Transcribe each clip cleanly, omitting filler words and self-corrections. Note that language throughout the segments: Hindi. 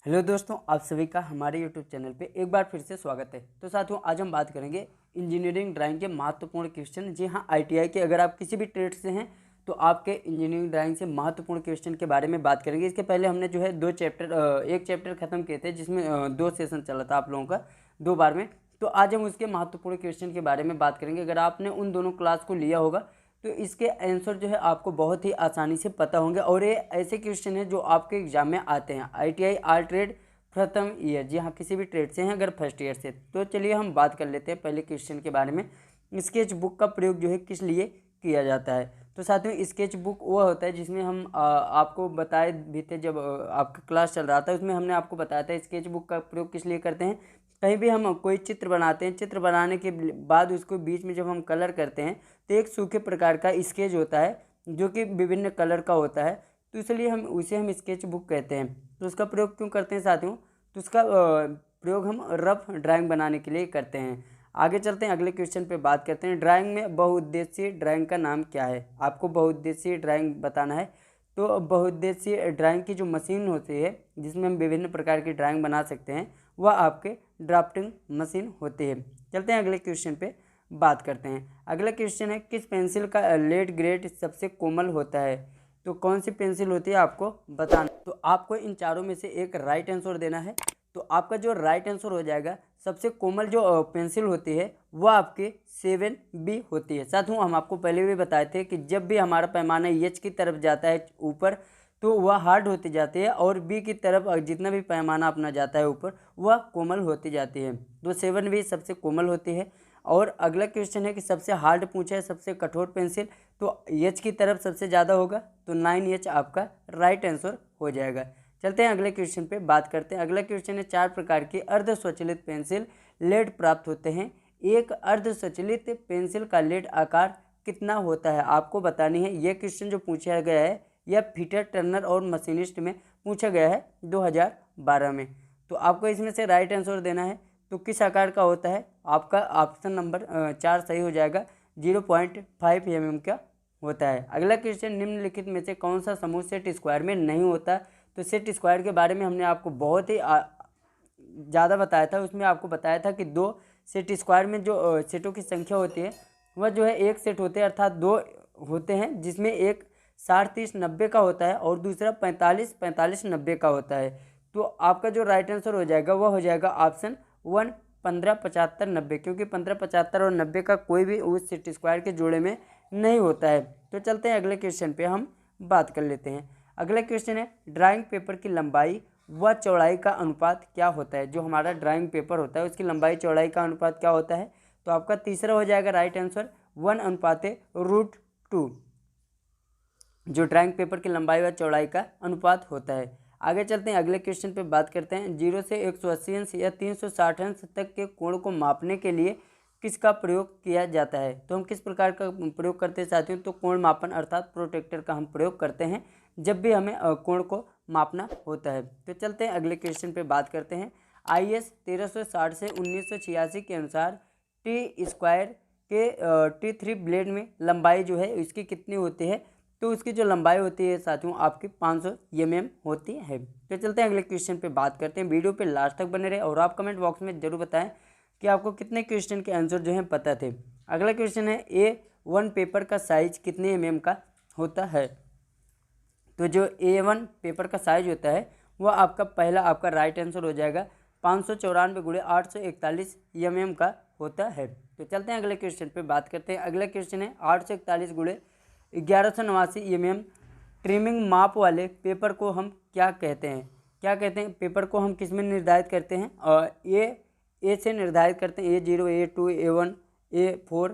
हेलो दोस्तों, आप सभी का हमारे यूट्यूब चैनल पे एक बार फिर से स्वागत है। तो साथियों, आज हम बात करेंगे इंजीनियरिंग ड्राइंग के महत्वपूर्ण क्वेश्चन। जी हाँ, आईटीआई के अगर आप किसी भी ट्रेड से हैं तो आपके इंजीनियरिंग ड्राइंग से महत्वपूर्ण क्वेश्चन के बारे में बात करेंगे। इसके पहले हमने जो है एक चैप्टर खत्म किए थे, जिसमें 2 सेशन चला था आप लोगों का 2 बार में। तो आज हम उसके महत्वपूर्ण क्वेश्चन के बारे में बात करेंगे। अगर आपने उन दोनों क्लास को लिया होगा तो इसके आंसर जो है आपको बहुत ही आसानी से पता होंगे, और ये ऐसे क्वेश्चन हैं जो आपके एग्जाम में आते हैं। आईटीआई आर ट्रेड प्रथम ईयर, जी हाँ, किसी भी ट्रेड से हैं अगर फर्स्ट ईयर से। तो चलिए हम बात कर लेते हैं पहले क्वेश्चन के बारे में। स्केच बुक का प्रयोग जो है किस लिए किया जाता है? तो साथियों, स्केच बुक वो होता है जिसमें हम आपको बताए भी थे, जब आपका क्लास चल रहा था उसमें हमने आपको बताया था स्केच बुक का प्रयोग किस लिए करते हैं। कहीं भी हम कोई चित्र बनाते हैं, चित्र बनाने के बाद उसको बीच में जब हम कलर करते हैं तो एक सूखे प्रकार का स्केच होता है जो कि विभिन्न कलर का होता है, तो इसलिए हम स्केच बुक कहते हैं। तो उसका प्रयोग क्यों करते हैं साथियों? तो उसका प्रयोग हम रफ ड्राइंग बनाने के लिए करते हैं। आगे चलते हैं, अगले क्वेश्चन पे बात करते हैं। ड्राइंग में बहुउद्देशीय ड्राइंग का नाम क्या है? आपको बहुउद्देशीय ड्राइंग बताना है। तो बहुउद्देशीय ड्राइंग की जो मशीन होती है जिसमें हम विभिन्न प्रकार की ड्राइंग बना सकते हैं, वह आपके ड्राफ्टिंग मशीन होती है। चलते हैं अगले क्वेश्चन पे बात करते हैं। अगला क्वेश्चन है, किस पेंसिल का लेड ग्रेड सबसे कोमल होता है? तो कौन सी पेंसिल होती है आपको बताना। तो आपको इन चारों में से एक राइट आंसर देना है। तो आपका जो राइट आंसर हो जाएगा, सबसे कोमल जो पेंसिल होती है वह आपकी 7B होती है। साथियों, हम आपको पहले भी बताए थे कि जब भी हमारा पैमाना एच की तरफ जाता है ऊपर तो वह हार्ड होती जाती है, और बी की तरफ जितना भी पैमाना अपना जाता है ऊपर वह कोमल होती जाती है। तो 7B सबसे कोमल होती है। और अगला क्वेश्चन है कि सबसे हार्ड पूछा है, सबसे कठोर पेंसिल, तो एच की तरफ सबसे ज़्यादा होगा, तो 9H आपका राइट आंसर हो जाएगा। चलते हैं अगले क्वेश्चन पे बात करते हैं। अगला क्वेश्चन है, 4 प्रकार की अर्ध स्वचलित पेंसिल लेड प्राप्त होते हैं। एक अर्ध स्वचलित पेंसिल का लेड आकार कितना होता है? आपको बतानी है। यह क्वेश्चन जो पूछा गया है यह फिटर, टर्नर और मशीनिस्ट में पूछा गया है 2012 में। तो आपको इसमें से राइट आंसर देना है। तो किस आकार का होता है? आपका ऑप्शन नंबर 4 सही हो जाएगा। 0.5 mm का होता है। अगला क्वेश्चन, निम्नलिखित में से कौन सा समूह सेट स्क्वायर में नहीं होता? तो सेट स्क्वायर के बारे में हमने आपको बहुत ही ज़्यादा बताया था। उसमें आपको बताया था कि 2 सेट स्क्वायर में जो सेटों की संख्या होती है वह जो है एक सेट होते हैं, अर्थात 2 होते हैं, जिसमें एक 60, 30, 90 का होता है और दूसरा 45, 45, 90 का होता है। तो आपका जो राइट आंसर हो जाएगा वह हो जाएगा ऑप्शन 1, 15, 75, 90, क्योंकि 15, 75 और 90 का कोई भी उस सेट स्क्वायर के जोड़े में नहीं होता है। तो चलते हैं अगले क्वेश्चन पे हम बात कर लेते हैं। अगला क्वेश्चन है, ड्राइंग पेपर की लंबाई व चौड़ाई का अनुपात क्या होता है? जो हमारा ड्राइंग पेपर होता है उसकी लंबाई चौड़ाई का अनुपात क्या होता है? तो आपका तीसरा हो जाएगा राइट आंसर 1:√2, जो ड्राइंग पेपर की लंबाई व चौड़ाई का अनुपात होता है। आगे चलते हैं, अगले क्वेश्चन पे बात करते हैं। 0 से 180 अंश या 360 अंश तक के कोण को मापने के लिए किसका प्रयोग किया जाता है? तो हम किस प्रकार का प्रयोग करते हैं साथियों? तो कोण मापन अर्थात प्रोटेक्टर का हम प्रयोग करते हैं जब भी हमें कोण को मापना होता है। तो चलते हैं अगले क्वेश्चन पे बात करते हैं। IS 1360 से 1986 के अनुसार टी स्क्वायर के T3 ब्लेड में लंबाई जो है इसकी कितनी होती है? तो उसकी जो लंबाई होती है साथियों आपकी 500 mm होती है। तो चलते हैं अगले क्वेश्चन पे बात करते हैं। वीडियो पे लास्ट तक बने रहे और आप कमेंट बॉक्स में जरूर बताएं कि आपको कितने क्वेश्चन के आंसर जो हैं पता थे। अगला क्वेश्चन है, A1 पेपर का साइज कितने mm का होता है? तो जो A1 पेपर का साइज होता है वह आपका पहला आपका राइट आंसर हो जाएगा 594 × 841 mm का होता है। तो चलते हैं अगले क्वेश्चन पे बात करते हैं। अगला क्वेश्चन है, 841 × 1189 mm ट्रिमिंग माप वाले पेपर को हम क्या कहते हैं? क्या कहते हैं? पेपर को हम किस में निर्धारित करते हैं? ए से निर्धारित करते हैं, A0, A2, A1, A4।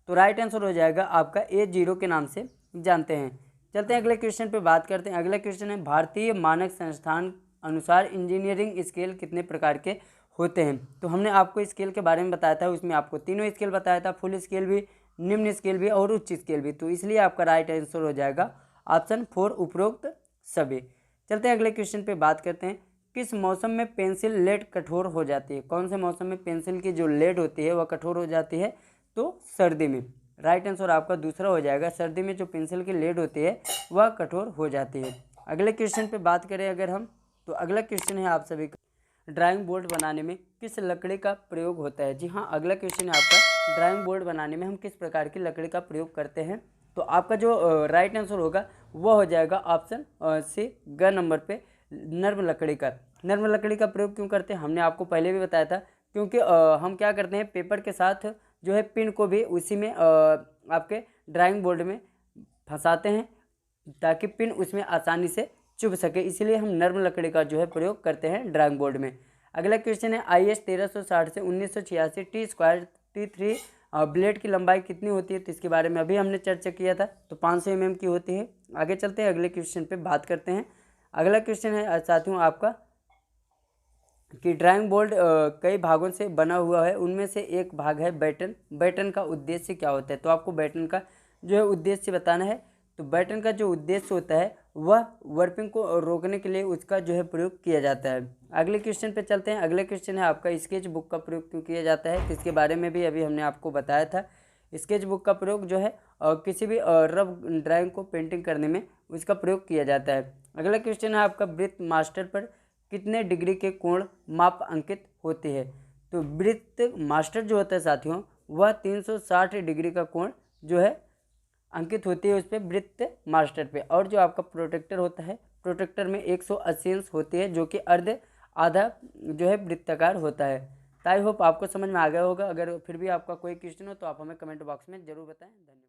तो राइट आंसर हो जाएगा आपका A0 के नाम से जानते हैं। चलते हैं अगले क्वेश्चन पे बात करते हैं। अगला क्वेश्चन है, भारतीय मानक संस्थान अनुसार इंजीनियरिंग स्केल कितने प्रकार के होते हैं? तो हमने आपको स्केल के बारे में बताया था, उसमें आपको तीनों स्केल बताया था, फुल स्केल भी, निम्न स्केल भी और उच्च स्केल भी। तो इसलिए आपका राइट आंसर हो जाएगा ऑप्शन 4, उपरोक्त सभी। चलते हैं अगले क्वेश्चन पे बात करते हैं। किस मौसम में पेंसिल लेड कठोर हो जाती है? कौन से मौसम में पेंसिल की जो लेड होती है वह कठोर हो जाती है? तो सर्दी में। राइट आंसर आपका दूसरा हो जाएगा, सर्दी में जो पेंसिल की लेड होती है वह कठोर हो जाती है। अगले क्वेश्चन पे बात करें अगर हम, तो अगला क्वेश्चन है आप सभी का, ड्राइंग बोर्ड बनाने में किस लकड़ी का प्रयोग होता है। जी हाँ, अगला क्वेश्चन है आपका, ड्राइंग बोर्ड बनाने में हम किस प्रकार की लकड़ी का प्रयोग करते हैं। तो आपका जो राइट आंसर होगा वह हो जाएगा ऑप्शन सी, ग नंबर पे, नर्म लकड़ी का। नर्म लकड़ी का प्रयोग क्यों करते हैं, हमने आपको पहले भी बताया था, क्योंकि हम क्या करते हैं, पेपर के साथ जो है पिन को भी उसी में आपके ड्राइंग बोर्ड में फंसाते हैं ताकि पिन उसमें आसानी से चुभ सके, इसीलिए हम नर्म लकड़ी का जो है प्रयोग करते हैं ड्राइंग बोर्ड में। अगला क्वेश्चन है, IS 1360 से 1986 T² T3 ब्लेड की लंबाई कितनी होती है। तो इसके बारे में अभी हमने चर्चा किया था, तो 500 mm की होती है। आगे चलते हैं, अगले क्वेश्चन पे बात करते हैं। अगला क्वेश्चन है साथियों आपका कि ड्राइंग बोर्ड कई भागों से बना हुआ है, उनमें से एक भाग है बैटन। बैटन का उद्देश्य क्या होता है, तो आपको बैटन का जो है उद्देश्य बताना है। तो बैटन का जो उद्देश्य होता है वह वर्पिंग को रोकने के लिए उसका जो है प्रयोग किया जाता है। अगले क्वेश्चन पे चलते हैं। अगले क्वेश्चन है आपका, स्केच बुक का प्रयोग क्यों किया जाता है। तो इसके बारे में भी अभी हमने आपको बताया था। स्केच बुक का प्रयोग जो है किसी भी रफ ड्राइंग को पेंटिंग करने में उसका प्रयोग किया जाता है। अगला क्वेश्चन है आपका, वृत्त मास्टर पर कितने डिग्री के कोण माप अंकित होते हैं। तो वृत्त मास्टर जो होता है साथियों वह 360 डिग्री का कोण जो है अंकित होती है उस पर, वृत्त मास्टर पे। और जो आपका प्रोटेक्टर होता है, प्रोटेक्टर में 180 अंश होती है, जो कि अर्ध आधा जो है वृत्ताकार होता है। तो आई होप आपको समझ में आ गया होगा। अगर फिर भी आपका कोई क्वेश्चन हो तो आप हमें कमेंट बॉक्स में जरूर बताएं। धन्यवाद।